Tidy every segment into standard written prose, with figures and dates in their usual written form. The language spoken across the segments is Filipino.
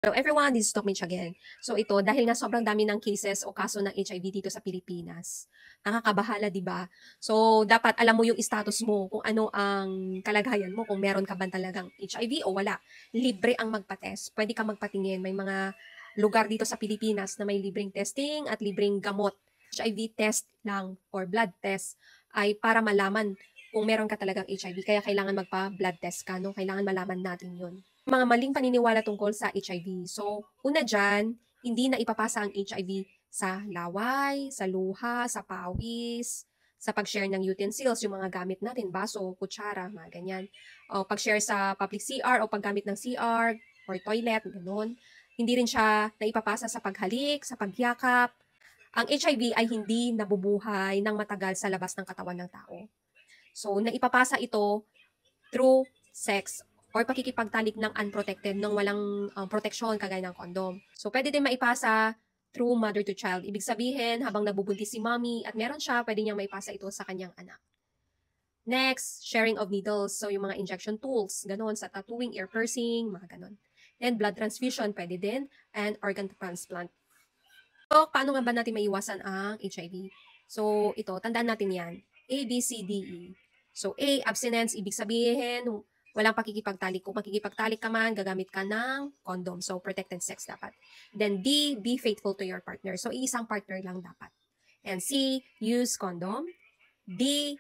Hello everyone, this is Doc Mitch again. So ito, dahil nga sobrang dami ng cases o kaso ng HIV dito sa Pilipinas, nakakabahala, di ba? So dapat alam mo yung status mo, kung ano ang kalagayan mo, kung meron ka ba talagang HIV o wala. Libre ang magpa-test, pwede ka magpatingin. May mga lugar dito sa Pilipinas na may libreng testing at libreng gamot. HIV test lang or blood test ay para malaman kung meron ka talagang HIV. Kaya kailangan magpa-blood test ka, no? Kailangan malaman natin yun. Mga maling paniniwala tungkol sa HIV. So, una dyan, hindi na ipapasa ang HIV sa laway, sa luha, sa pawis, sa pag-share ng utensils, yung mga gamit natin, baso, kutsara, mga ganyan. O pag-share sa public CR o paggamit ng CR or toilet, gano'n. Hindi rin siya naipapasa sa paghalik, sa pagyakap. Ang HIV ay hindi nabubuhay ng matagal sa labas ng katawan ng tao. So, naipapasa ito through sex or pakikipagtalik ng unprotected nang walang proteksyon kagaya ng condom. So, pwede din maipasa through mother to child. Ibig sabihin, habang nabubuntis si mommy at meron siya, pwede niyang maipasa ito sa kanyang anak. Next, sharing of needles. So, yung mga injection tools, ganon, sa tattooing, ear piercing, mga ganon. Then, blood transfusion, pwede din, and organ transplant. So, paano nga ba natin maiwasan ang HIV? So, ito, tandaan natin yan. A, B, C, D, E. So, A, abstinence, ibig sabihin, walang pakikipagtalik. Kung makikipagtalik ka man, gagamit ka ng condom. So, protected sex dapat. Then D, be faithful to your partner. So, isang partner lang dapat. And C, use condom. D,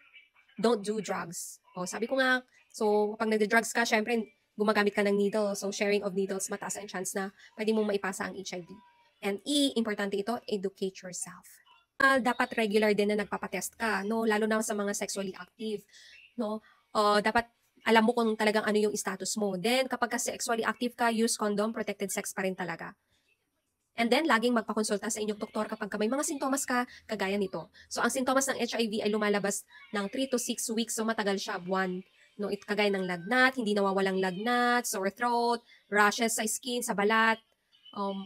don't do drugs. O, sabi ko nga, so, pag nagde-drugs ka, syempre, gumagamit ka ng needle. So, sharing of needles, mataas ang chance na pwede mong maipasa ang HIV. And E, importante ito, educate yourself. Dapat regular din na nagpapatest ka, no? Lalo na sa mga sexually active, no? Dapat alam mo kung talagang ano yung status mo. Then, kapag ka sexually active ka, use condom, protected sex pa rin talaga. And then, laging magpakonsulta sa inyong doktor kapag may mga sintomas ka, kagaya nito. So, ang sintomas ng HIV ay lumalabas ng 3 to 6 weeks, so matagal siya, buwan. No, kagaya ng lagnat, hindi nawawalang lagnat, sore throat, rashes sa skin, sa balat,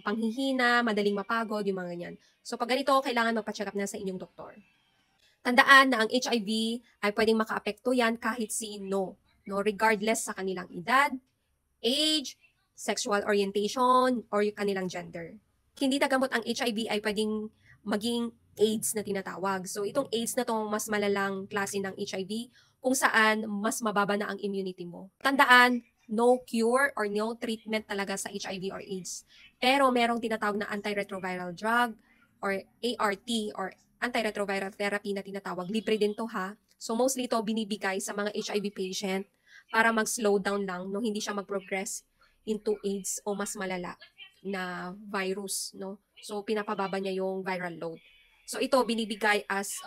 panghihina, madaling mapagod, yung mga ganyan. So, pag ganito, kailangan magpa-check up na sa inyong doktor. Tandaan na ang HIV ay pwedeng makaapekto yan kahit sino, no? Regardless sa kanilang edad, age, sexual orientation, or yung kanilang gender. Hindi nagamot ang HIV ay pwedeng maging AIDS na tinatawag. So itong AIDS na to mas malalang klase ng HIV kung saan mas mababa na ang immunity mo. Tandaan, no cure or no treatment talaga sa HIV or AIDS. Pero merong tinatawag na antiretroviral drug or ART or antiretroviral therapy na tinatawag. Libre din to ha. So mostly to binibigay sa mga HIV patient para mag-slow down lang, no, hindi siya mag-progress into AIDS o mas malala na virus, no. So pinapababa niya yung viral load. So ito binibigay as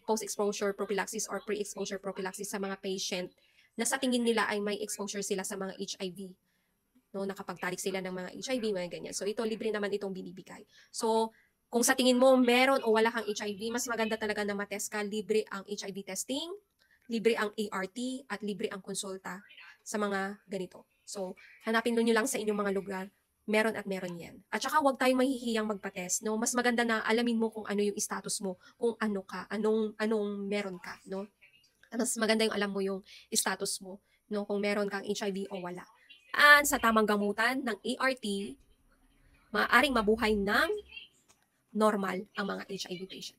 post-exposure prophylaxis or pre-exposure prophylaxis sa mga patient na sa tingin nila ay may exposure sila sa mga HIV. No, nakapagtalik sila ng mga HIV, mga ganyan. So ito libre naman itong binibigay. So kung sa tingin mo meron o wala kang HIV, mas maganda talaga na matest ka. Libre ang HIV testing, libre ang ART, at libre ang konsulta sa mga ganito. So, hanapin nyo lang sa inyong mga lugar, meron at meron yan. At saka huwag tayong mahihiyang magpa-test, no? Mas maganda na alamin mo kung ano yung status mo, kung ano ka, anong meron ka, no? Mas maganda yung alam mo yung status mo, no? Kung meron kang HIV o wala. And sa tamang gamutan ng ART, maaaring mabuhay ng normal ang mga HIV patient.